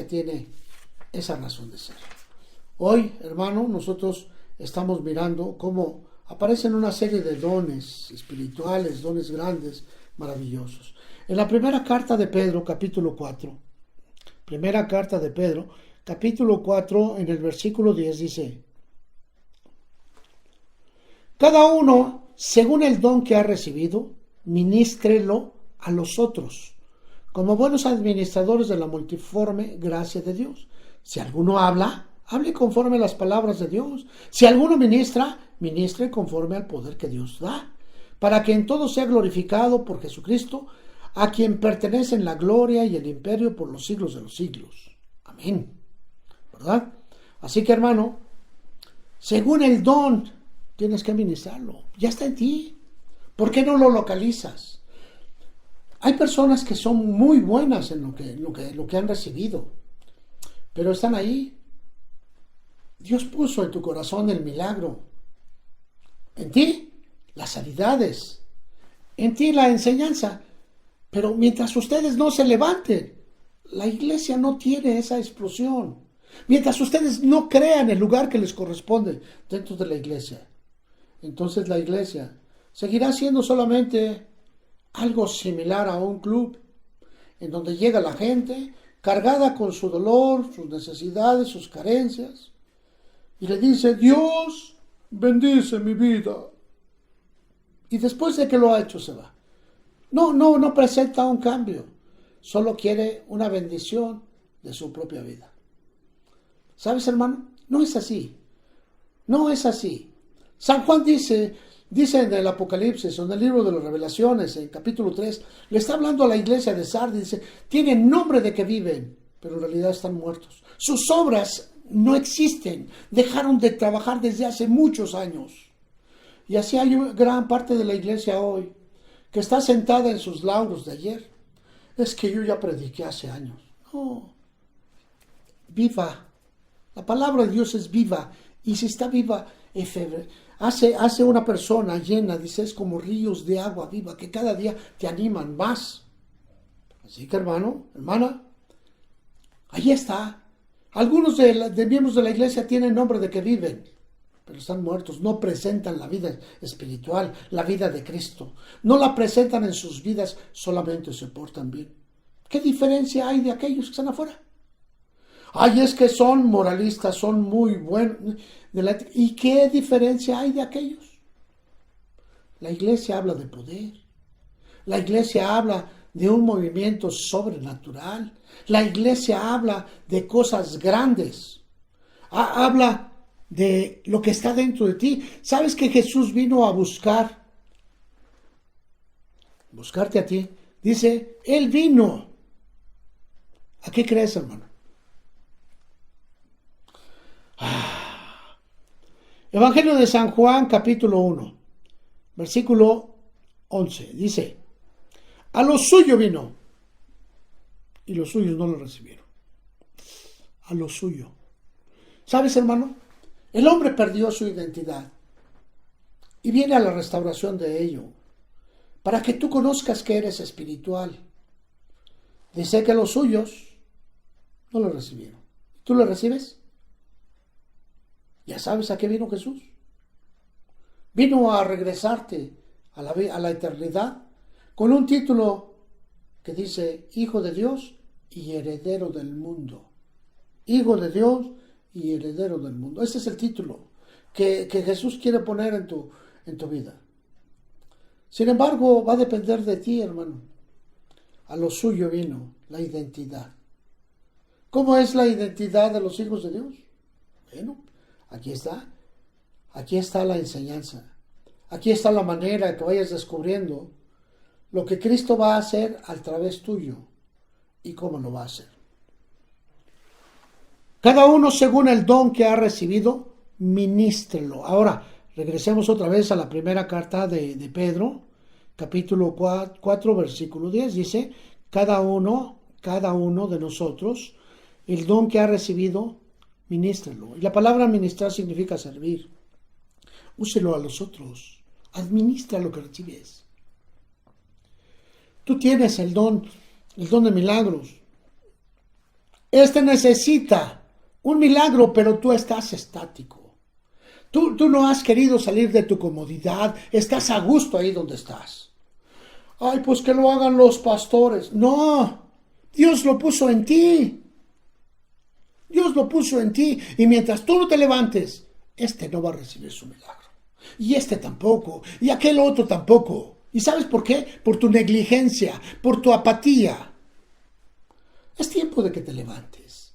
Speaker 1: tiene esa razón de ser. Hoy, hermano, nosotros estamos mirando cómo aparecen una serie de dones espirituales, dones grandes, maravillosos. En la primera carta de Pedro, capítulo 4, en el versículo 10 dice, cada uno, según el don que ha recibido, ministrelo a los otros, como buenos administradores de la multiforme gracia de Dios. Si alguno habla, hable conforme a las palabras de Dios. Si alguno ministra, ministre conforme al poder que Dios da, para que en todo sea glorificado por Jesucristo, a quien pertenecen la gloria y el imperio por los siglos de los siglos. Amén. ¿Verdad? Así que, hermano, según el don, tienes que ministrarlo. Ya está en ti. ¿Por qué no lo localizas? Hay personas que son muy buenas en lo que han recibido, pero están ahí. Dios puso en tu corazón el milagro. En ti, las sanidades. En ti, la enseñanza. Pero mientras ustedes no se levanten, la iglesia no tiene esa explosión. Mientras ustedes no crean el lugar que les corresponde dentro de la iglesia, entonces la iglesia seguirá siendo solamente algo similar a un club, en donde llega la gente cargada con su dolor, sus necesidades, sus carencias, y le dice, Dios bendice mi vida. Y después de que lo ha hecho se va. No presenta un cambio, solo quiere una bendición de su propia vida. ¿Sabes, hermano? No es así. No es así. San Juan dice en el Apocalipsis, en el libro de las Revelaciones, en capítulo 3, le está hablando a la iglesia de Sardis, dice, tienen nombre de que viven, pero en realidad están muertos. Sus obras no existen, dejaron de trabajar desde hace muchos años. Y así hay gran parte de la iglesia hoy, que está sentada en sus lauros de ayer. Es que yo ya prediqué hace años. No, viva. La palabra de Dios es viva. Y si está viva, hace una persona llena, dice, es como ríos de agua viva que cada día te animan más. Así que hermano, hermana, ahí está. Algunos de miembros de la iglesia tienen nombre de que viven, pero están muertos. No presentan la vida espiritual, la vida de Cristo. No la presentan en sus vidas, solamente se portan bien. ¿Qué diferencia hay de aquellos que están afuera? Ay, es que son moralistas, son muy buenos. ¿Y qué diferencia hay de aquellos? La iglesia habla de poder. La iglesia habla de un movimiento sobrenatural. La iglesia habla de cosas grandes. Habla de lo que está dentro de ti. ¿Sabes que Jesús vino a buscarte a ti? Dice, Él vino. ¿A qué crees, hermano? Evangelio de San Juan, capítulo 1, versículo 11. Dice, a lo suyo vino, y los suyos no lo recibieron. A lo suyo. ¿Sabes, hermano? El hombre perdió su identidad y viene a la restauración de ello, para que tú conozcas que eres espiritual. Dice que los suyos no lo recibieron. ¿Tú lo recibes? ¿Ya sabes a qué vino Jesús? Vino a regresarte a la eternidad con un título que dice Hijo de Dios y heredero del mundo. Hijo de Dios y heredero del mundo. Ese es el título que Jesús quiere poner en tu vida. Sin embargo, va a depender de ti, hermano. A lo suyo vino la identidad. ¿Cómo es la identidad de los hijos de Dios? Bueno, aquí está. Aquí está la enseñanza. Aquí está la manera que vayas descubriendo lo que Cristo va a hacer a través tuyo y cómo lo va a hacer. Cada uno según el don que ha recibido, ministrelo. Ahora, regresemos otra vez a la primera carta de Pedro, capítulo 4, versículo 10. Dice, cada uno de nosotros, el don que ha recibido, ministrelo. Y la palabra ministrar significa servir. Úselo a los otros. Administra lo que recibes. Tú tienes el don de milagros. Este necesita un milagro, pero tú estás estático. Tú no has querido salir de tu comodidad. Estás a gusto ahí donde estás. Ay, pues que lo hagan los pastores. No, Dios lo puso en ti. Dios lo puso en ti. Y mientras tú no te levantes, este no va a recibir su milagro. Y este tampoco. Y aquel otro tampoco. ¿Y sabes por qué? Por tu negligencia, por tu apatía. Es tiempo de que te levantes.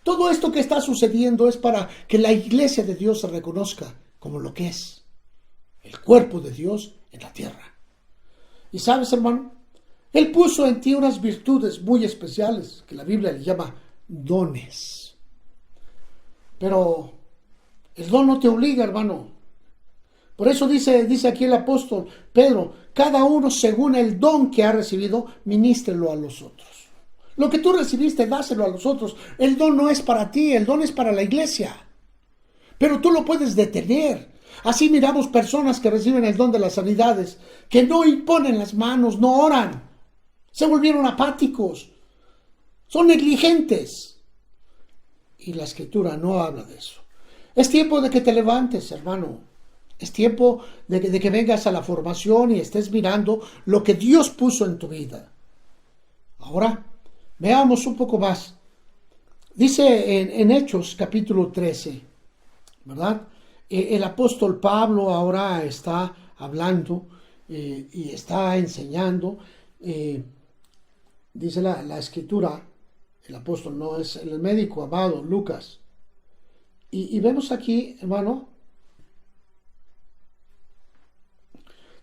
Speaker 1: Todo esto que está sucediendo es para que la iglesia de Dios se reconozca como lo que es. El cuerpo de Dios en la tierra. Y sabes, hermano, Él puso en ti unas virtudes muy especiales que la Biblia le llama dones. Pero el don no te obliga, hermano. Por eso dice aquí el apóstol Pedro, cada uno según el don que ha recibido, ministrelo a los otros. Lo que tú recibiste, dáselo a los otros. El don no es para ti, el don es para la iglesia. Pero tú lo puedes detener. Así miramos personas que reciben el don de las sanidades, que no imponen las manos, no oran. Se volvieron apáticos. Son negligentes. Y la Escritura no habla de eso. Es tiempo de que te levantes, hermano. Es tiempo de que vengas a la formación y estés mirando lo que Dios puso en tu vida. Ahora, veamos un poco más. Dice en Hechos capítulo 13, ¿verdad? El apóstol Pablo ahora está hablando y está enseñando. Dice la Escritura, el apóstol no es el médico amado, Lucas. Y vemos aquí, hermano,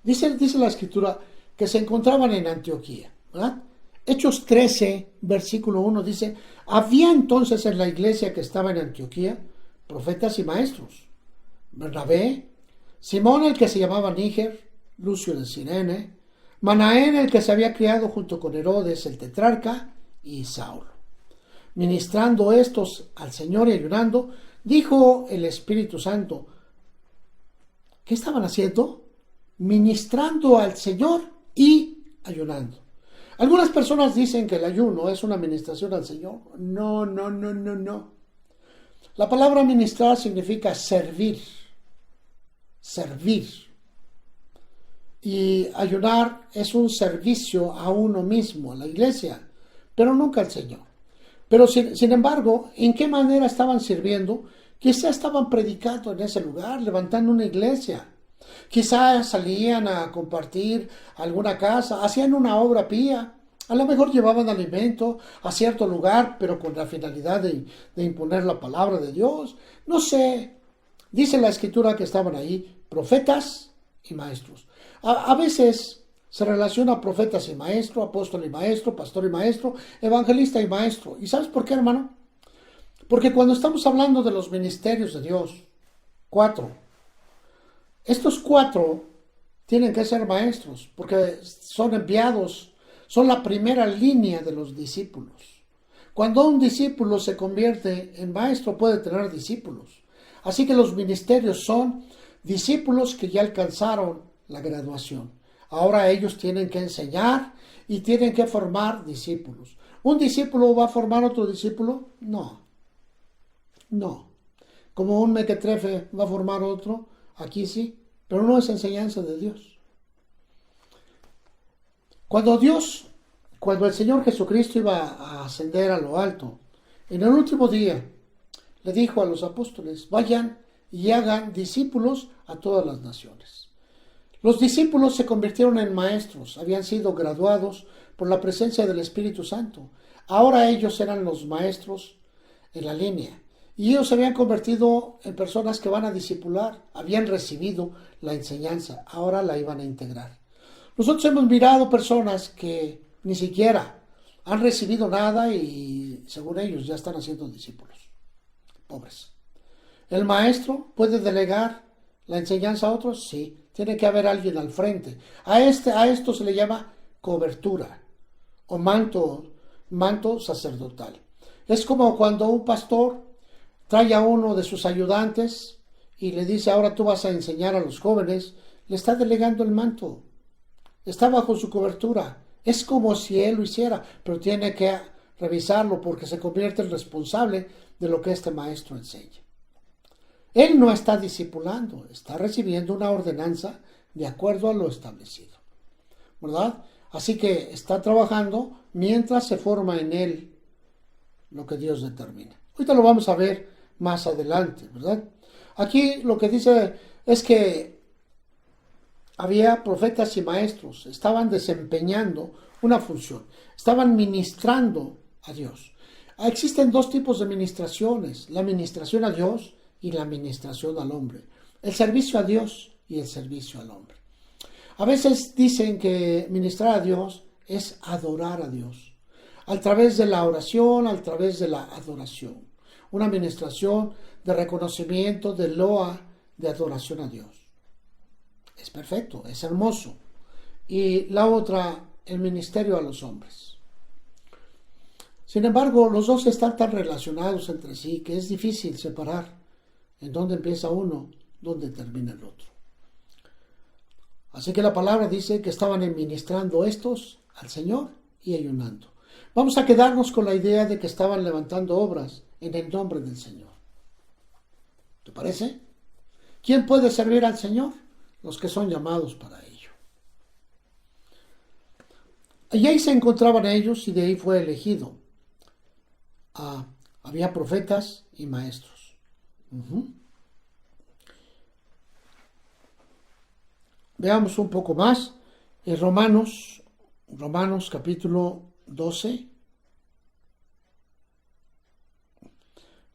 Speaker 1: dice la Escritura que se encontraban en Antioquía, ¿verdad? Hechos 13, versículo 1 dice, había entonces en la iglesia que estaba en Antioquía profetas y maestros. Bernabé, Simón el que se llamaba Níger, Lucio de Cirene, Manaén el que se había criado junto con Herodes el tetrarca y Saulo. ministrando estos al Señor y ayunando, dijo el Espíritu Santo, ¿qué estaban haciendo? Ministrando al Señor y ayunando. Algunas personas dicen que el ayuno es una ministración al Señor. No, no, no, no, no. La palabra ministrar significa servir. Servir. Y ayunar es un servicio a uno mismo, a la iglesia, pero nunca al Señor. Pero sin embargo, ¿en qué manera estaban sirviendo? Quizá estaban predicando en ese lugar, levantando una iglesia. Quizá salían a compartir alguna casa, hacían una obra pía. A lo mejor llevaban alimento a cierto lugar, pero con la finalidad de imponer la palabra de Dios. No sé. Dice la Escritura que estaban ahí profetas y maestros. A veces se relaciona profetas y maestro, apóstol y maestro, pastor y maestro, evangelista y maestro. ¿Y sabes por qué, hermano? Porque cuando estamos hablando de los ministerios de Dios, 4, estos 4 tienen que ser maestros, porque son enviados, son la primera línea de los discípulos. Cuando un discípulo se convierte en maestro, puede tener discípulos. Así que los ministerios son discípulos que ya alcanzaron la graduación. Ahora ellos tienen que enseñar y tienen que formar discípulos. ¿Un discípulo va a formar otro discípulo? No. No. Como un mequetrefe va a formar otro, aquí sí, pero no es enseñanza de Dios. Cuando el Señor Jesucristo iba a ascender a lo alto, en el último día le dijo a los apóstoles, vayan y hagan discípulos a todas las naciones. Los discípulos se convirtieron en maestros, habían sido graduados por la presencia del Espíritu Santo. Ahora ellos eran los maestros en la línea. Y ellos se habían convertido en personas que van a discipular, habían recibido la enseñanza, ahora la iban a integrar. Nosotros hemos mirado personas que ni siquiera han recibido nada y según ellos ya están haciendo discípulos. Pobres. ¿El maestro puede delegar la enseñanza a otros? Sí. Tiene que haber alguien al frente. A esto se le llama cobertura o manto sacerdotal. Es como cuando un pastor trae a uno de sus ayudantes y le dice, ahora tú vas a enseñar a los jóvenes, le está delegando el manto. Está bajo su cobertura. Es como si él lo hiciera, pero tiene que revisarlo porque se convierte en responsable de lo que este maestro enseña. Él no está discipulando, está recibiendo una ordenanza de acuerdo a lo establecido, ¿verdad? Así que está trabajando mientras se forma en él lo que Dios determina. Ahorita lo vamos a ver más adelante, ¿verdad? Aquí lo que dice es que había profetas y maestros, estaban desempeñando una función, estaban ministrando a Dios. Existen 2 tipos de ministraciones, la ministración a Dios y la ministración al hombre. El servicio a Dios y el servicio al hombre. A veces dicen que ministrar a Dios es adorar a Dios. A través de la oración, a través de la adoración. Una ministración de reconocimiento, de loa, de adoración a Dios. Es perfecto, es hermoso. Y la otra, el ministerio a los hombres. Sin embargo, los dos están tan relacionados entre sí que es difícil separar en dónde empieza uno, dónde termina el otro. Así que la palabra dice que estaban ministrando estos al Señor y ayunando. Vamos a quedarnos con la idea de que estaban levantando obras en el nombre del Señor. ¿Te parece? ¿Quién puede servir al Señor? Los que son llamados para ello. Y ahí se encontraban ellos y de ahí fue elegido. Había profetas y maestros. Veamos un poco más en Romanos capítulo 12,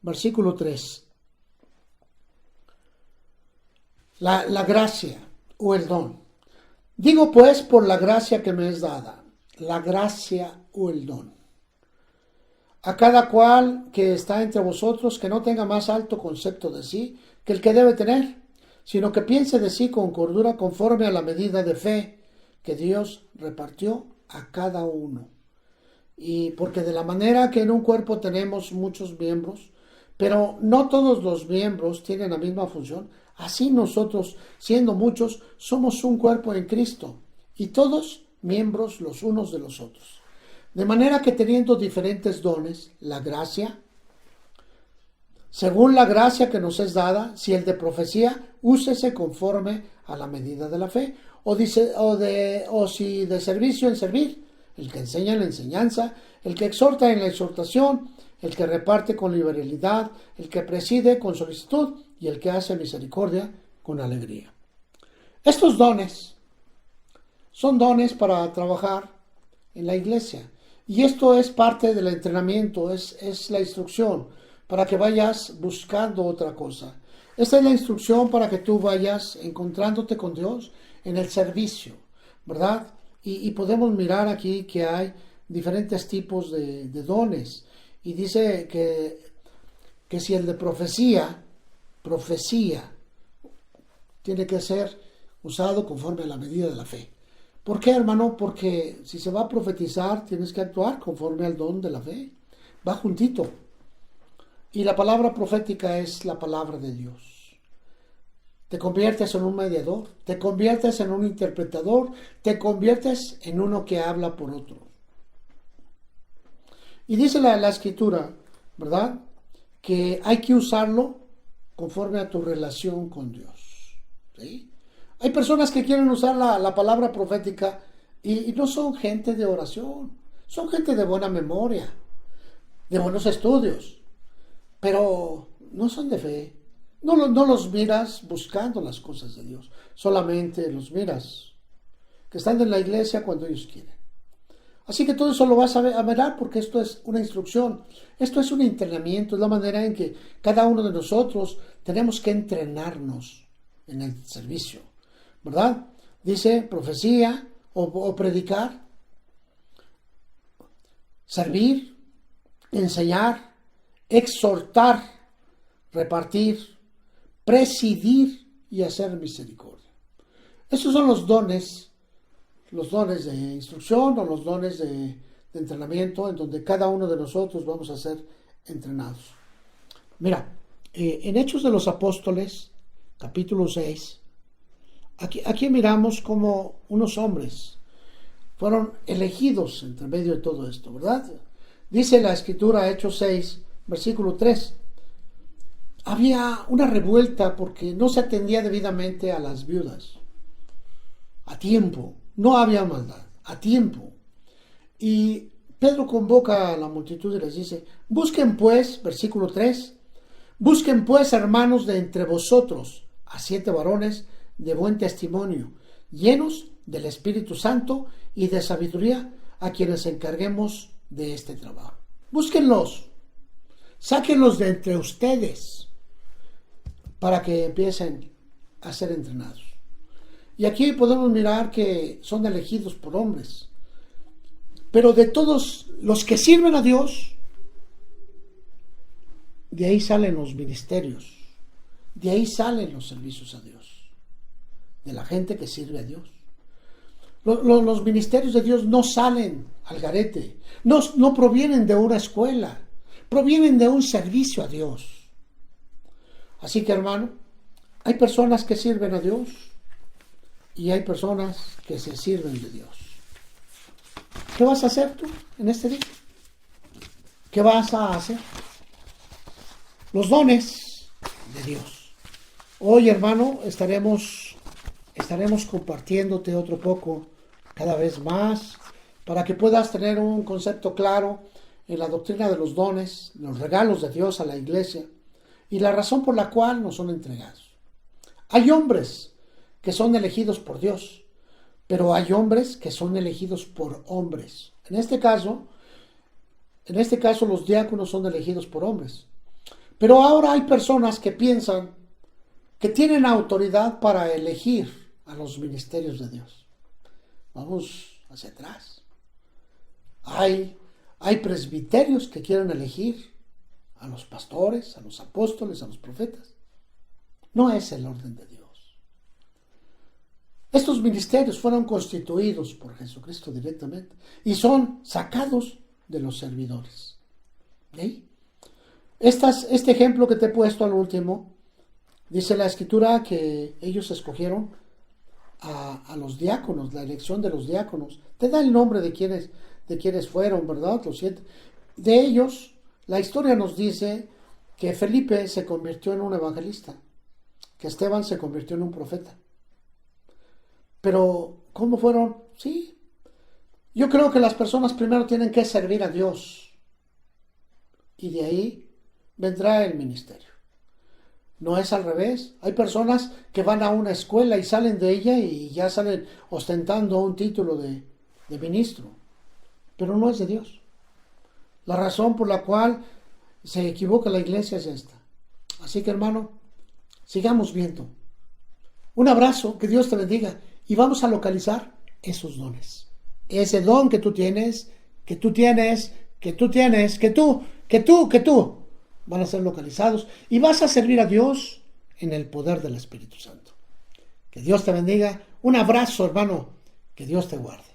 Speaker 1: versículo 3. La gracia o el don. Digo pues por la gracia que me es dada, la gracia o el don. A cada cual que está entre vosotros que no tenga más alto concepto de sí que el que debe tener, sino que piense de sí con cordura conforme a la medida de fe que Dios repartió a cada uno. Y porque de la manera que en un cuerpo tenemos muchos miembros, pero no todos los miembros tienen la misma función, así nosotros, siendo muchos, somos un cuerpo en Cristo y todos miembros los unos de los otros. De manera que teniendo diferentes dones, la gracia, según la gracia que nos es dada, si el de profecía, úsese conforme a la medida de la fe, o si de servicio en servir, el que enseña en la enseñanza, el que exhorta en la exhortación, el que reparte con liberalidad, el que preside con solicitud y el que hace misericordia con alegría. Estos dones son dones para trabajar en la iglesia y esto es parte del entrenamiento, es la instrucción para que vayas buscando otra cosa. Esta es la instrucción para que tú vayas encontrándote con Dios en el servicio, ¿verdad? Y podemos mirar aquí que hay diferentes tipos de dones. Y dice que si el de profecía tiene que ser usado conforme a la medida de la fe. ¿Por qué, hermano? Porque si se va a profetizar, tienes que actuar conforme al don de la fe. Va juntito. Y la palabra profética es la palabra de Dios. Te conviertes en un mediador, te conviertes en un interpretador, te conviertes en uno que habla por otro. Y dice la escritura, ¿verdad? Que hay que usarlo conforme a tu relación con Dios. ¿Sí? Hay personas que quieren usar la palabra profética y no son gente de oración, son gente de buena memoria, de buenos estudios, pero no son de fe. No los miras buscando las cosas de Dios, solamente los miras que están en la iglesia cuando ellos quieren. Así que todo eso lo vas a mirar porque esto es una instrucción, esto es un entrenamiento, es la manera en que cada uno de nosotros tenemos que entrenarnos en el servicio, ¿verdad? Dice profecía o predicar, servir, enseñar, exhortar, repartir, presidir y hacer misericordia. Esos son los dones de instrucción o los dones de entrenamiento en donde cada uno de nosotros vamos a ser entrenados. Mira, en Hechos de los Apóstoles, capítulo 6, aquí miramos cómo unos hombres fueron elegidos entre medio de todo esto, ¿verdad? Dice la escritura, Hechos 6, versículo 3, había una revuelta porque no se atendía debidamente a las viudas. A tiempo. No había maldad. A tiempo. Y Pedro convoca a la multitud y les dice, busquen pues, versículo 3, busquen pues, hermanos, de entre vosotros a 7 varones de buen testimonio, llenos del Espíritu Santo y de sabiduría, a quienes encarguemos de este trabajo. Búsquenlos. Sáquenlos de entre ustedes para que empiecen a ser entrenados. Y aquí podemos mirar que son elegidos por hombres. Pero de todos los que sirven a Dios, de ahí salen los ministerios. De ahí salen los servicios a Dios. De la gente que sirve a Dios. Los ministerios de Dios no salen al garete. No provienen de una escuela. Provienen de un servicio a Dios. Así que, hermano, hay personas que sirven a Dios y hay personas que se sirven de Dios. ¿Qué vas a hacer tú en este día? ¿Qué vas a hacer? Los dones de Dios. Hoy, hermano, estaremos compartiéndote otro poco cada vez más para que puedas tener un concepto claro en la doctrina de los dones, los regalos de Dios a la iglesia y la razón por la cual nos son entregados. Hay hombres que son elegidos por Dios, pero hay hombres que son elegidos por hombres. En este caso los diáconos son elegidos por hombres. Pero ahora hay personas que piensan que tienen autoridad para elegir a los ministerios de Dios. Vamos hacia atrás. Hay presbiterios que quieren elegir a los pastores, a los apóstoles, a los profetas. No es el orden de Dios. Estos ministerios fueron constituidos por Jesucristo directamente y son sacados de los servidores. ¿Sí? Este ejemplo que te he puesto al último, dice la Escritura que ellos escogieron a los diáconos, la elección de los diáconos. Te da el nombre de quienes fueron, ¿verdad? Los 7. De ellos, la historia nos dice que Felipe se convirtió en un evangelista, que Esteban se convirtió en un profeta. Pero, ¿cómo fueron? Sí. Yo creo que las personas primero tienen que servir a Dios. Y de ahí vendrá el ministerio. No es al revés. Hay personas que van a una escuela y salen de ella y ya salen ostentando un título de ministro. Pero no es de Dios. La razón por la cual se equivoca la iglesia es esta. Así que, hermano, sigamos viendo. Un abrazo, que Dios te bendiga. Y vamos a localizar esos dones. Ese don que tú tienes, que tú van a ser localizados y vas a servir a Dios en el poder del Espíritu Santo. Que Dios te bendiga. Un abrazo, hermano. Que Dios te guarde.